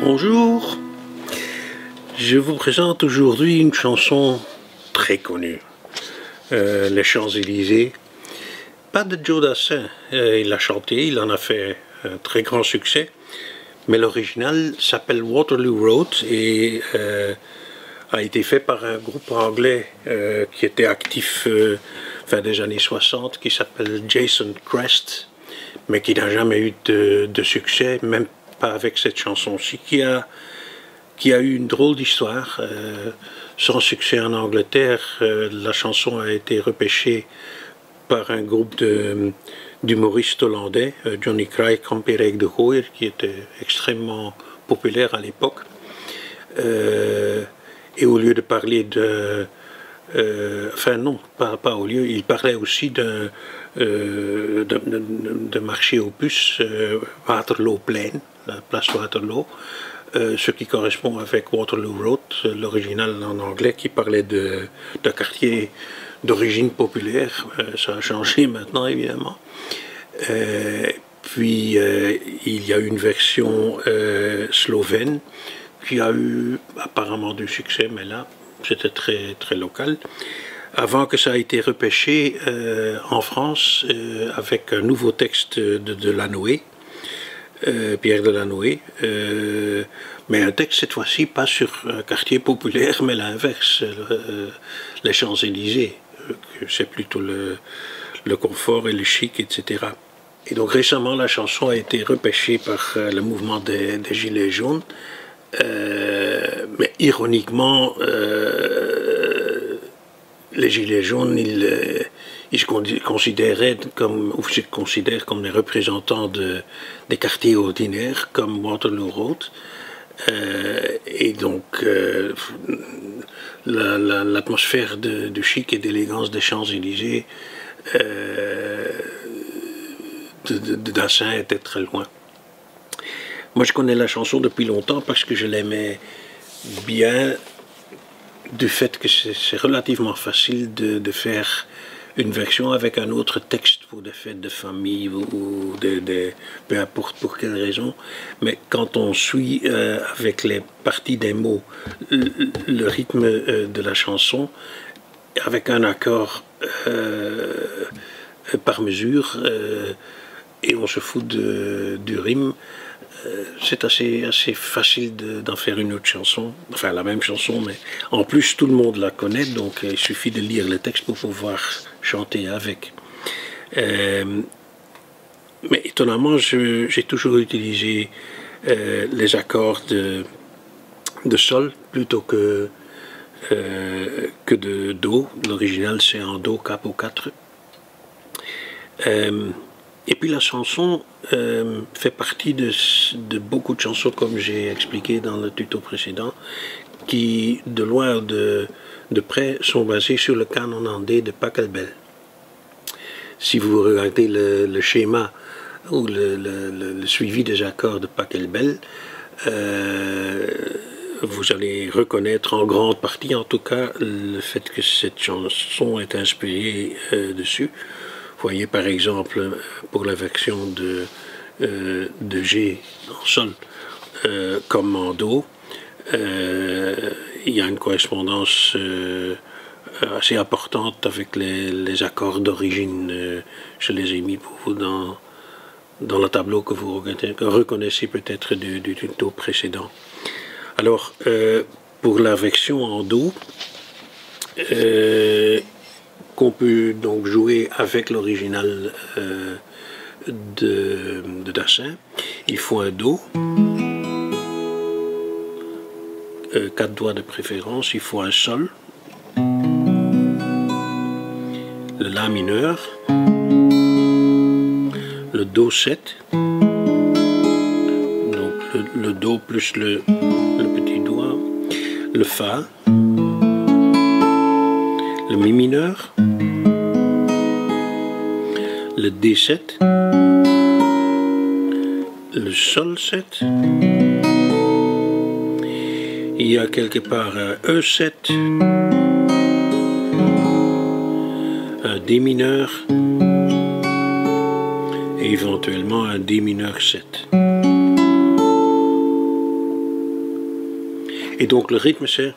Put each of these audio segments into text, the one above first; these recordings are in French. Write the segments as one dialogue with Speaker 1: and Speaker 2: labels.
Speaker 1: Bonjour, je vous présente aujourd'hui une chanson très connue, Les Champs-Élysées. Pas de Joe Dassin, il l'a chanté, il en a fait un très grand succès, mais l'original s'appelle Waterloo Road et a été fait par un groupe anglais qui était actif fin des années 60, qui s'appelle Jason Crest, mais qui n'a jamais eu de succès, même pas avec cette chanson-ci, qui a eu une drôle d'histoire. Sans succès en Angleterre, la chanson a été repêchée par un groupe d'humoristes hollandais, Johnny Craig, Kamperijk de Gooijer, qui était extrêmement populaire à l'époque. Et au lieu de parler de... enfin non, pas au lieu, il parlait aussi de marché aux puces, Waterlooplein, la place Waterloo, ce qui correspond avec Waterloo Road, l'original en anglais, qui parlait de quartier d'origine populaire. Ça a changé maintenant, évidemment. Puis il y a une version slovène qui a eu apparemment du succès, mais là, c'était très, très local. Avant que ça ait été repêché en France avec un nouveau texte de Delanoë, Pierre Delanoë, mais un texte cette fois-ci pas sur un quartier populaire, mais l'inverse, les Champs-Élysées, c'est plutôt le confort et le chic, etc. Et donc récemment, la chanson a été repêchée par le mouvement des Gilets jaunes, mais ironiquement, les Gilets jaunes, ils se considéraient comme, ou se considèrent comme les représentants des quartiers ordinaires, comme Waterloo Road. Et donc, l'atmosphère de chic et d'élégance des Champs-Élysées de Dassin était très loin. Moi, je connais la chanson depuis longtemps parce que je l'aimais bien, du fait que c'est relativement facile de faire une version avec un autre texte pour des fêtes de famille ou peu importe pour quelle raison. Mais quand on suit avec les parties des mots le rythme de la chanson, avec un accord par mesure, et on se fout du rime, c'est assez facile d'en faire une autre chanson, enfin la même chanson, mais en plus tout le monde la connaît, donc il suffit de lire le texte pour pouvoir chanter avec. Mais étonnamment, j'ai toujours utilisé les accords de sol plutôt que de do. L'original c'est en do capo 4. Et puis la chanson fait partie de beaucoup de chansons, comme j'ai expliqué dans le tuto précédent, qui de loin ou de près sont basées sur le canon andé de Pachelbel. Si vous regardez le schéma ou le suivi des accords de Pachelbel, vous allez reconnaître en grande partie, en tout cas, le fait que cette chanson est inspirée dessus. Vous voyez par exemple pour la version de G en sol comme en do, il y a une correspondance assez importante avec les accords d'origine. Je les ai mis pour vous dans le tableau que vous reconnaissez peut-être du tuto précédent. Alors pour la version en do, qu'on peut donc jouer avec l'original de Dassin, il faut un do, 4 doigts de préférence, il faut un sol, le la mineur, le do 7, donc le do plus le petit doigt, le fa, le mi mineur, le D7, le sol 7, il y a quelque part un E7, un D mineur et éventuellement un D mineur 7. Et donc le rythme c'est...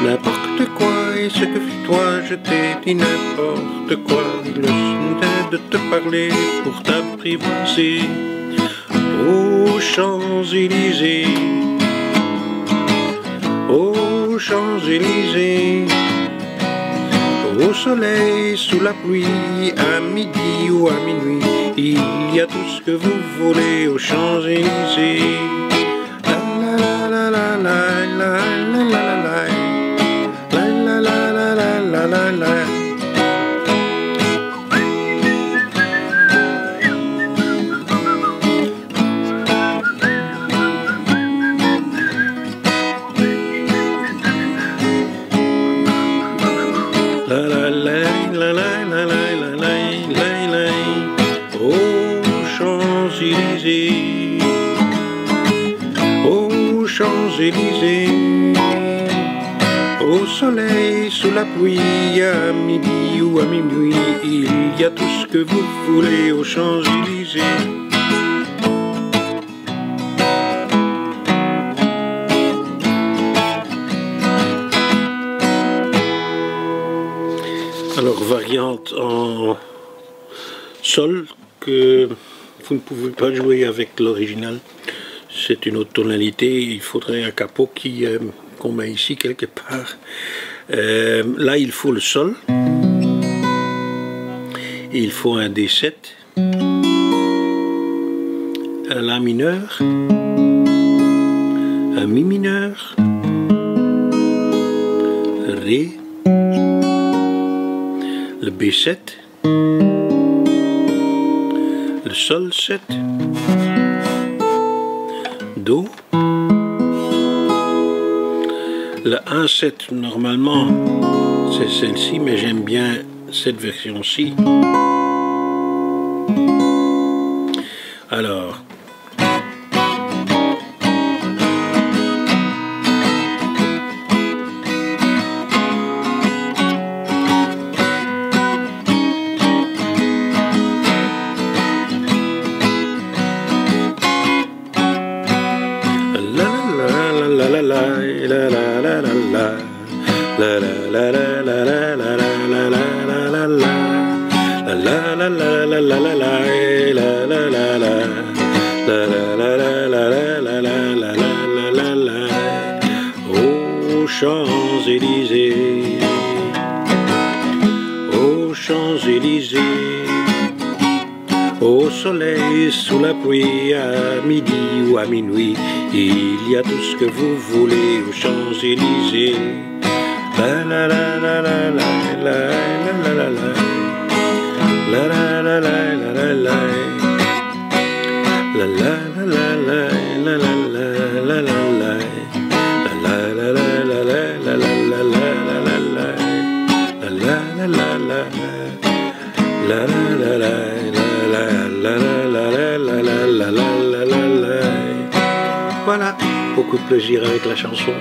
Speaker 1: N'importe quoi et ce que fut toi, je t'ai dit n'importe quoi. Le sujet de te parler pour t'apprivoiser aux Champs-Élysées, aux Champs-Élysées, au soleil, sous la pluie, à midi ou à minuit, il y a tout ce que vous voulez aux Champs-Élysées. La la la la la la la la la. La la. Aux Champs-Élysées, aux Champs-Élysées, au soleil, sous la pluie, à midi ou à minuit, il y a tout ce que vous voulez aux Champs-Élysées. Alors, variante en sol que vous ne pouvez pas jouer avec l'original. C'est une autre tonalité, il faudrait un capot qu'on met ici quelque part. Là il faut le sol, il faut un D7, un La mineur, un Mi mineur, Ré, le B7, le Sol 7, Do, le 1-7 normalement c'est celle-ci, mais j'aime bien cette version-ci. Alors aux Champs-Élysées, aux Champs-Élysées, au soleil, sous la pluie, à midi ou à minuit, il y a tout ce que vous voulez aux Champs-Élysées. La la la la la la la la la la. La la la la la la la. La la la la la la la la la la. La la la la la la la la la la la. La la la la la. La la la la la la la la. Voilà, beaucoup de plaisir avec la chanson.